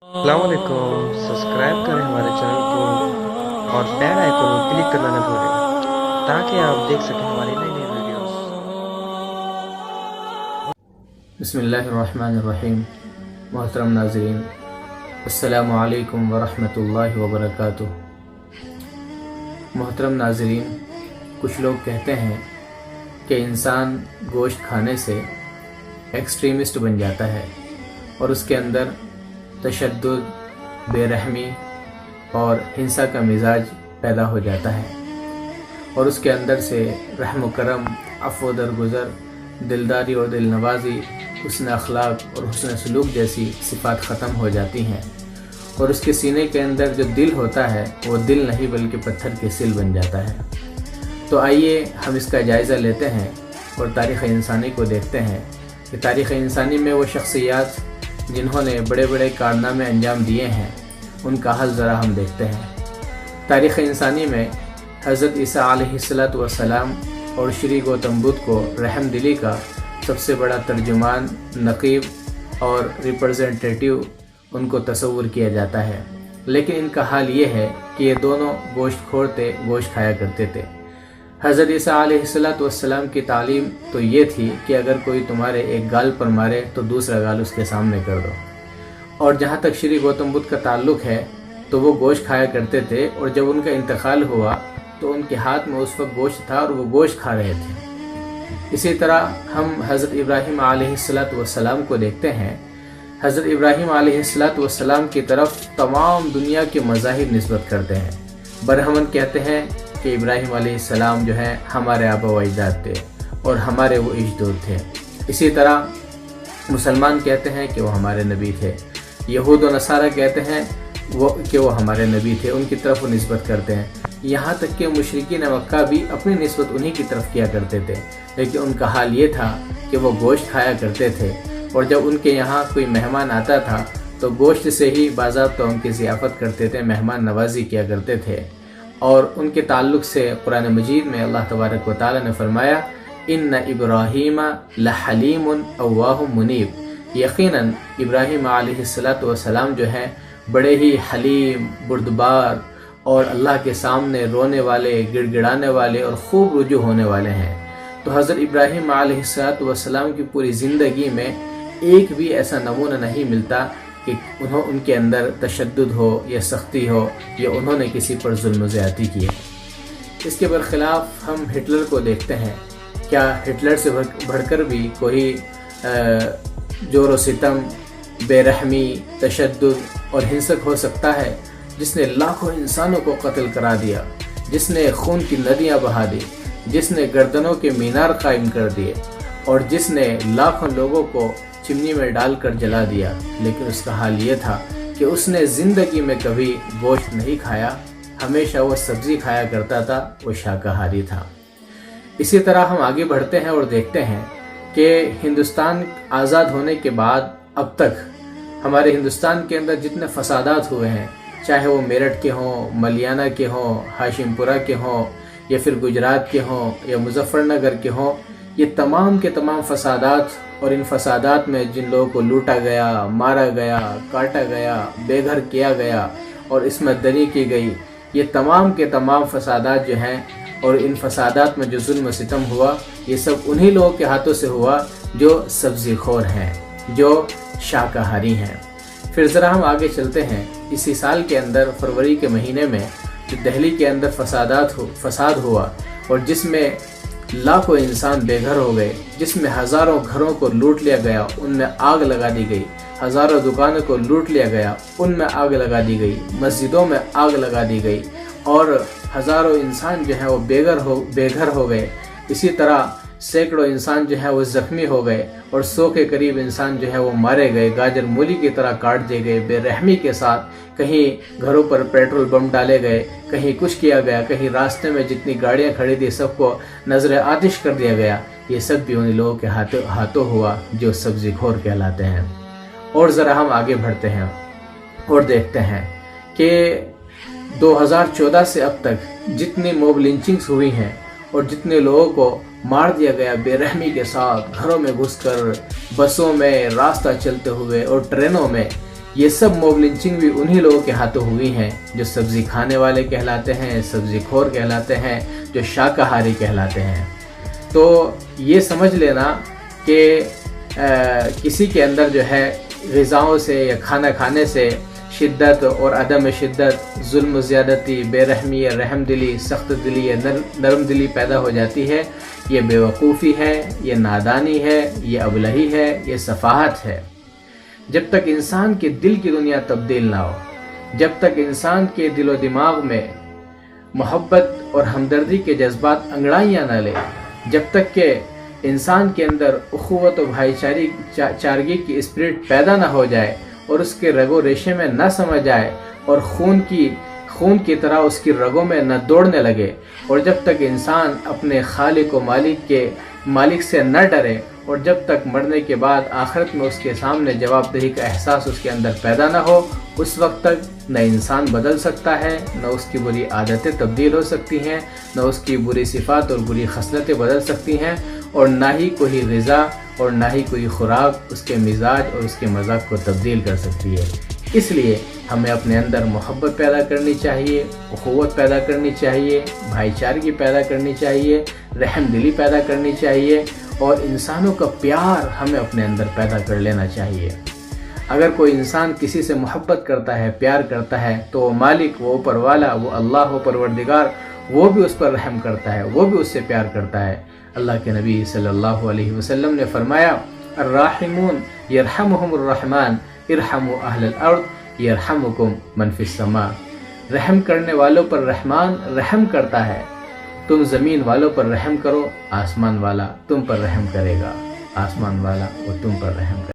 السلام علیکم، سبسکرائب کریں ہمارے چینل کو اور بیل آئیکن کو کلک کرنا نہ بھولیں تاکہ آپ دیکھ سکیں ہماری نئی نئی ویڈیوز۔ بسم اللہ الرحمن الرحیم۔ محترم ناظرین، السلام علیکم ورحمۃ اللہ وبرکاتہ۔ محترم ناظرین، کچھ لوگ کہتے ہیں کہ انسان گوشت کھانے سے ایکسٹریمسٹ بن جاتا ہے اور اس کے اندر تشدد، بے رحمی اور ہنسا کا مزاج پیدا ہو جاتا ہے اور اس کے اندر سے رحم و کرم، عفو و درگزر، دلداری اور دل نوازی، حسن اخلاق اور حسن سلوک جیسی صفات ختم ہو جاتی ہیں اور اس کے سینے کے اندر جو دل ہوتا ہے وہ دل نہیں بلکہ پتھر کے سل بن جاتا ہے۔ تو آئیے ہم اس کا جائزہ لیتے ہیں اور تاریخ انسانی کو دیکھتے ہیں کہ تاریخ انسانی میں وہ شخصیات جنہوں نے بڑے بڑے کارنامے انجام دیے ہیں ان کا حل ذرا ہم دیکھتے ہیں۔ تاریخ انسانی میں حضرت عیسیٰ علیہ السلام اور شری گوتم بدھ کو رحم دلی کا سب سے بڑا ترجمان، نقیب اور ریپرزنٹیٹیو ان کو تصور کیا جاتا ہے، لیکن ان کا حال یہ ہے کہ یہ دونوں گوشت خور تھے، گوشت کھایا کرتے تھے۔ حضرت عیسیٰ علیہ السلام کی تعلیم تو یہ تھی کہ اگر کوئی تمہارے ایک گال پر مارے تو دوسرا گال اس کے سامنے کر دو، اور جہاں تک شری گوتم بدھ کا تعلق ہے تو وہ گوشت کھایا کرتے تھے، اور جب ان کا انتقال ہوا تو ان کے ہاتھ میں اس وقت گوشت تھا اور وہ گوشت کھا رہے تھے۔ اسی طرح ہم حضرت ابراہیم علیہ السلام کو دیکھتے ہیں۔ حضرت ابراہیم علیہ السلام کی طرف تمام دنیا کے مذاہب نسبت کرتے ہیں۔ برہمن کہتے ہیں کہ ابراہیم علیہ السلام جو ہے ہمارے آبا و اجداد تھے اور ہمارے وہ اجداد تھے۔ اسی طرح مسلمان کہتے ہیں کہ وہ ہمارے نبی تھے۔ یہود و نصارہ کہتے ہیں کہ وہ ہمارے نبی تھے، ان کی طرف وہ نسبت کرتے ہیں۔ یہاں تک کہ مشرکین مکہ بھی اپنی نسبت انہی کی طرف کیا کرتے تھے، لیکن ان کا حال یہ تھا کہ وہ گوشت کھایا کرتے تھے، اور جب ان کے یہاں کوئی مہمان آتا تھا تو گوشت سے ہی باضابطہ ان کی ضیافت کرتے تھے، مہمان نوازی کیا کرتے تھے۔ اور ان کے تعلق سے قرآن مجید میں اللہ تبارک و تعالی نے فرمایا، ان ابراہیم لحلیم اواہ منیب، یقیناً ابراہیم علیہ السلام جو ہیں بڑے ہی حلیم، بردبار اور اللہ کے سامنے رونے والے، گڑ گڑانے والے اور خوب رجوع ہونے والے ہیں۔ تو حضرت ابراہیم علیہ السلام کی پوری زندگی میں ایک بھی ایسا نمونہ نہیں ملتا کہ ان کے اندر تشدد ہو یا سختی ہو یا انہوں نے کسی پر ظلم و زیادتی کی ہے۔ اس کے برخلاف ہم ہٹلر کو دیکھتے ہیں۔ کیا ہٹلر سے بڑھ کر بھی کوئی جور و ستم، بے رحمی، تشدد اور ہنسک ہو سکتا ہے؟ جس نے لاکھوں انسانوں کو قتل کرا دیا، جس نے خون کی ندیاں بہا دی، جس نے گردنوں کے مینار قائم کر دیے اور جس نے لاکھوں لوگوں کو چمنی میں ڈال کر جلا دیا، لیکن اس کا حال یہ تھا کہ اس نے زندگی میں کبھی گوشت نہیں کھایا، ہمیشہ وہ سبزی کھایا کرتا تھا، وہ شاکاہاری تھا۔ اسی طرح ہم آگے بڑھتے ہیں اور دیکھتے ہیں کہ ہندوستان آزاد ہونے کے بعد اب تک ہمارے ہندوستان کے اندر جتنے فسادات ہوئے ہیں، چاہے وہ میرٹھ کے ہوں، ملیانہ کے ہوں، ہاشم پورہ کے ہوں، یا پھر گجرات کے ہوں یا مظفر نگر کے ہوں، یہ تمام کے تمام فسادات، اور ان فسادات میں جن لوگوں کو لوٹا گیا، مارا گیا، کاٹا گیا، بے گھر کیا گیا اور عصمت دری کی گئی، یہ تمام کے تمام فسادات جو ہیں اور ان فسادات میں جو ظلم و ستم ہوا، یہ سب انہی لوگوں کے ہاتھوں سے ہوا جو سبزی خور ہیں، جو شاکاہاری ہیں۔ پھر ذرا ہم آگے چلتے ہیں۔ اسی سال کے اندر فروری کے مہینے میں جو دہلی کے اندر فساد ہوا اور جس میں لاکھوں انسان بے گھر ہو گئے، جس میں ہزاروں گھروں کو لوٹ لیا گیا، ان میں آگ لگا دی گئی، ہزاروں دکانوں کو لوٹ لیا گیا، ان میں آگ لگا دی گئی، مسجدوں میں آگ لگا دی گئی اور ہزاروں انسان جو ہیں وہ بے گھر ہو گئے۔ اسی طرح سینکڑوں انسان جو ہے وہ زخمی ہو گئے اور 100 کے قریب انسان جو ہے وہ مارے گئے، گاجر مولی کی طرح کاٹ دیے گئے بے رحمی کے ساتھ۔ کہیں گھروں پر پیٹرول بم ڈالے گئے، کہیں کچھ کیا گیا، کہیں راستے میں جتنی گاڑیاں کھڑی تھی سب کو نظر آتش کر دیا گیا۔ یہ سب بھی ان لوگوں کے ہاتھوں ہوا جو سبزی خور کہلاتے ہیں۔ اور ذرا ہم آگے بڑھتے ہیں اور دیکھتے ہیں کہ 2014 سے اب تک جتنی موب لنچنگز ہوئی ہیں اور جتنے لوگوں کو مار دیا گیا بے رحمی کے ساتھ، گھروں میں گھس کر، بسوں میں، راستہ چلتے ہوئے اور ٹرینوں میں، یہ سب موب لنچنگ بھی انہی لوگوں کے ہاتھوں ہوئی ہیں جو سبزی کھانے والے کہلاتے ہیں، سبزی خور کہلاتے ہیں، جو شاکاہاری کہلاتے ہیں۔ تو یہ سمجھ لینا کہ کسی کے اندر جو ہے غذاؤں سے یا کھانا کھانے سے شدت اور عدم شدت، ظلم و زیادتی، بے رحمی یا رحم دلی، سخت دلی یا نرم دلی پیدا ہو جاتی ہے، یہ بے وقوفی ہے، یہ نادانی ہے، یہ ابلہی ہے، یہ سفاہت ہے۔ جب تک انسان کے دل کی دنیا تبدیل نہ ہو، جب تک انسان کے دل و دماغ میں محبت اور ہمدردی کے جذبات انگڑائیاں نہ لے، جب تک کہ انسان کے اندر اخوت و بھائی چارگی کی اسپرٹ پیدا نہ ہو جائے اور اس کے رگ و ریشے میں نہ سما جائے اور خون کی طرح اس کی رگوں میں نہ دوڑنے لگے، اور جب تک انسان اپنے خالق و مالک سے نہ ڈرے، اور جب تک مرنے کے بعد آخرت میں اس کے سامنے جواب دہی کا احساس اس کے اندر پیدا نہ ہو، اس وقت تک نہ انسان بدل سکتا ہے، نہ اس کی بری عادتیں تبدیل ہو سکتی ہیں، نہ اس کی بری صفات اور بری خصلتیں بدل سکتی ہیں، اور نہ ہی کوئی غذا اور نہ ہی کوئی خوراک اس کے مزاج اور اس کے مذاق کو تبدیل کر سکتی ہے۔ اس لیے ہمیں اپنے اندر محبت پیدا کرنی چاہیے، اخوت پیدا کرنی چاہیے، بھائی چارگی پیدا کرنی چاہیے، رحم دلی پیدا کرنی چاہیے، اور انسانوں کا پیار ہمیں اپنے اندر پیدا کر لینا چاہیے۔ اگر کوئی انسان کسی سے محبت کرتا ہے، پیار کرتا ہے، تو وہ مالک، وہ اوپر والا، وہ اللہ و پروردگار، وہ بھی اس پر رحم کرتا ہے، وہ بھی اس سے پیار کرتا ہے۔ اللہ کے نبی صلی اللہ علیہ وسلم نے فرمایا، الراحمون یرحمہم الرحمن ارحموا اہل الارض یرحمکم من فی السماء۔ رحم کرنے والوں پر رحمان رحم کرتا ہے، تم زمین والوں پر رحم کرو، آسمان والا تم پر رحم کرے گا، آسمان والا وہ تم پر رحم کرے گا۔